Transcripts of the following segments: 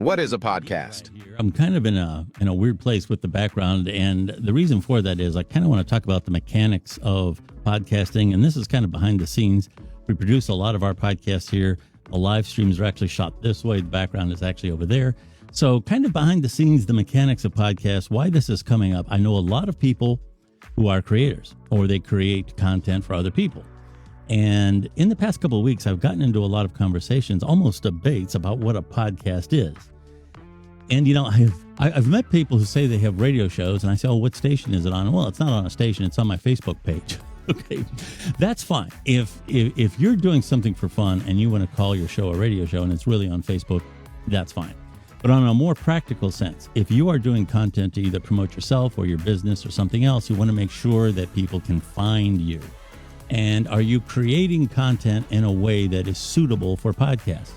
What is a podcast? I'm kind of in a weird place with the background, and the reason for that is I kind of want to talk about the mechanics of podcasting, and this is kind of behind the scenes. We produce a lot of our podcasts here. The live streams are actually shot this way. The background is actually over there. So kind of behind the scenes, the mechanics of podcasts, why this is coming up. I know a lot of people who are creators, or they create content for other people. And in the past couple of weeks, I've gotten into a lot of conversations, almost debates about what a podcast is. And, you know, I've met people who say they have radio shows, and I say, oh, what station is it on? Well, it's not on a station. It's on my Facebook page. Okay, that's fine. If you're doing something for fun and you want to call your show a radio show and it's really on Facebook, that's fine. But on a more practical sense, if you are doing content to either promote yourself or your business or something else, you want to make sure that people can find you. And are you creating content in a way that is suitable for podcasts?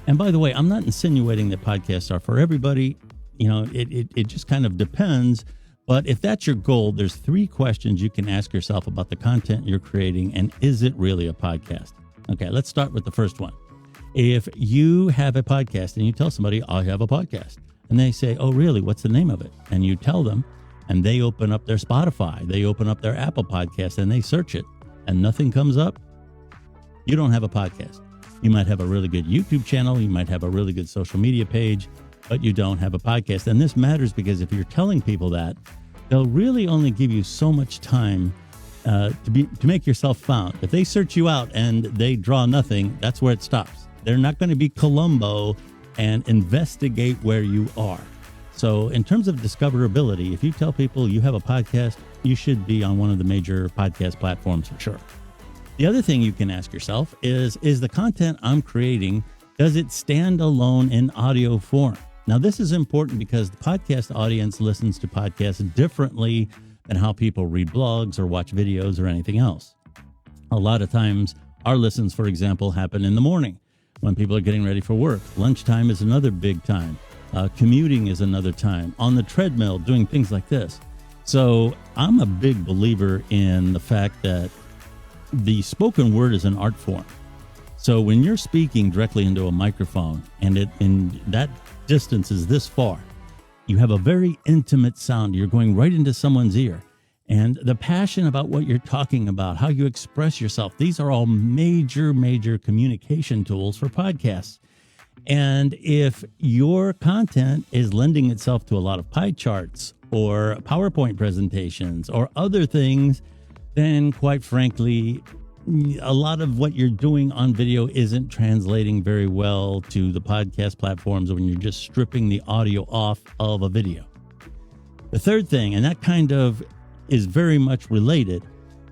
And by the way, I'm not insinuating that podcasts are for everybody. You know, it just kind of depends. But if that's your goal, there's 3 questions you can ask yourself about the content you're creating, and is it really a podcast? Okay, let's start with the first one. If you have a podcast and you tell somebody, I have a podcast, and they say, oh, really? What's the name of it? And you tell them, and they open up their Spotify, they open up their Apple podcast, and they search it, and nothing comes up, you don't have a podcast. You might have a really good YouTube channel, you might have a really good social media page, but you don't have a podcast. And this matters because if you're telling people that, they'll really only give you so much time to make yourself found. If they search you out and they draw nothing, that's where it stops. They're not going to be Columbo and investigate where you are. So in terms of discoverability, if you tell people you have a podcast, you should be on one of the major podcast platforms for sure. The other thing you can ask yourself is the content I'm creating, does it stand alone in audio form? Now, this is important because the podcast audience listens to podcasts differently than how people read blogs or watch videos or anything else. A lot of times, our listens, for example, happen in the morning when people are getting ready for work. Lunchtime is another big time. Commuting is another time. On the treadmill, doing things like this. So I'm a big believer in the fact that the spoken word is an art form. So when you're speaking directly into a microphone and that distance is this far, you have a very intimate sound. You're going right into someone's ear. And the passion about what you're talking about, how you express yourself, these are all major communication tools for podcasts. And if your content is lending itself to a lot of pie charts or PowerPoint presentations or other things, then quite frankly, a lot of what you're doing on video isn't translating very well to the podcast platforms when you're just stripping the audio off of a video. The third thing, and that kind of is very much related,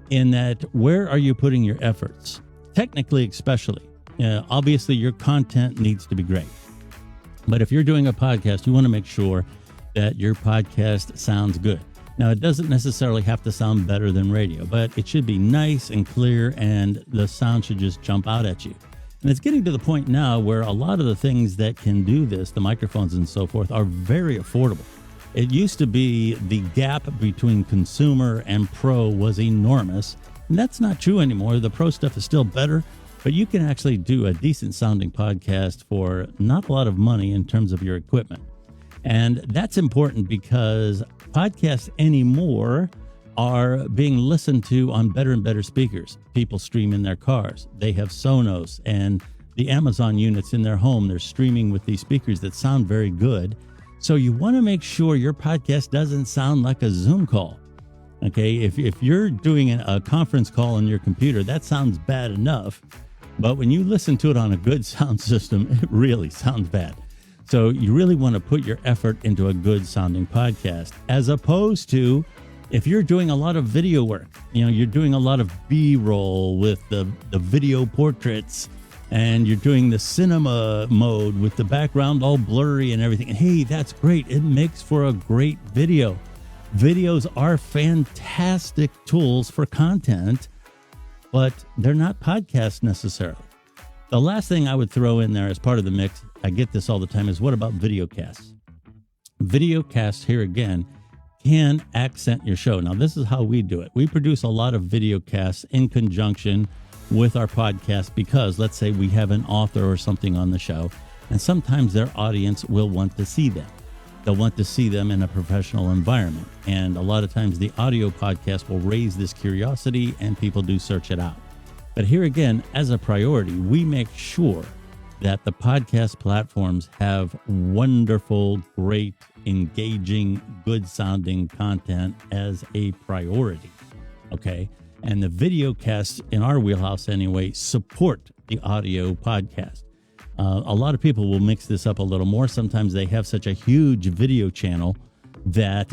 in that where are you putting your efforts? Technically, especially. Obviously, your content needs to be great. But if you're doing a podcast, you want to make sure that your podcast sounds good. Now, it doesn't necessarily have to sound better than radio, but it should be nice and clear, and the sound should just jump out at you. And it's getting to the point now where a lot of the things that can do this, the microphones and so forth, are very affordable. It used to be the gap between consumer and pro was enormous, and that's not true anymore. The pro stuff is still better, but you can actually do a decent sounding podcast for not a lot of money in terms of your equipment. And that's important because podcasts anymore are being listened to on better and better speakers. People stream in their cars. They have Sonos and the Amazon units in their home. They're streaming with these speakers that sound very good. So you want to make sure your podcast doesn't sound like a Zoom call. Okay, if you're doing a conference call on your computer, that sounds bad enough. But when you listen to it on a good sound system, it really sounds bad. So you really want to put your effort into a good sounding podcast, as opposed to if you're doing a lot of video work, you know, you're doing a lot of B-roll with the video portraits, and you're doing the cinema mode with the background all blurry and everything. And hey, that's great. It makes for a great video. Videos are fantastic tools for content, but they're not podcasts necessarily. The last thing I would throw in there as part of the mix, I get this all the time, is what about videocasts? Videocasts, here again, can accent your show. Now, this is how we do it. We produce a lot of videocasts in conjunction with our podcast because, let's say we have an author or something on the show, And sometimes their audience will want to see them. They'll want to see them in a professional environment. And a lot of times the audio podcast will raise this curiosity and people do search it out. But here again, as a priority, we make sure that the podcast platforms have wonderful, great, engaging, good sounding content as a priority. Okay. And the video casts in our wheelhouse anyway support the audio podcast. A lot of people will mix this up a little more. Sometimes they have such a huge video channel that,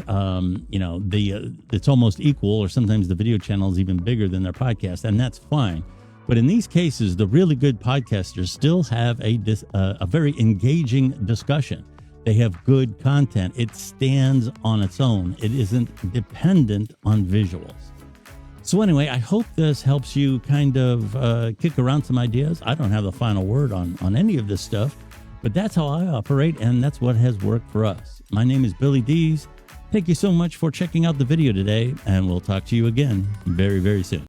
it's almost equal, or sometimes the video channel is even bigger than their podcast, and that's fine. But in these cases, the really good podcasters still have a very engaging discussion. They have good content. It stands on its own. It isn't dependent on visuals. So anyway, I hope this helps you kind of kick around some ideas. I don't have the final word on any of this stuff, but that's how I operate, and that's what has worked for us. My name is Billy Dees. Thank you so much for checking out the video today, and we'll talk to you again very, very soon.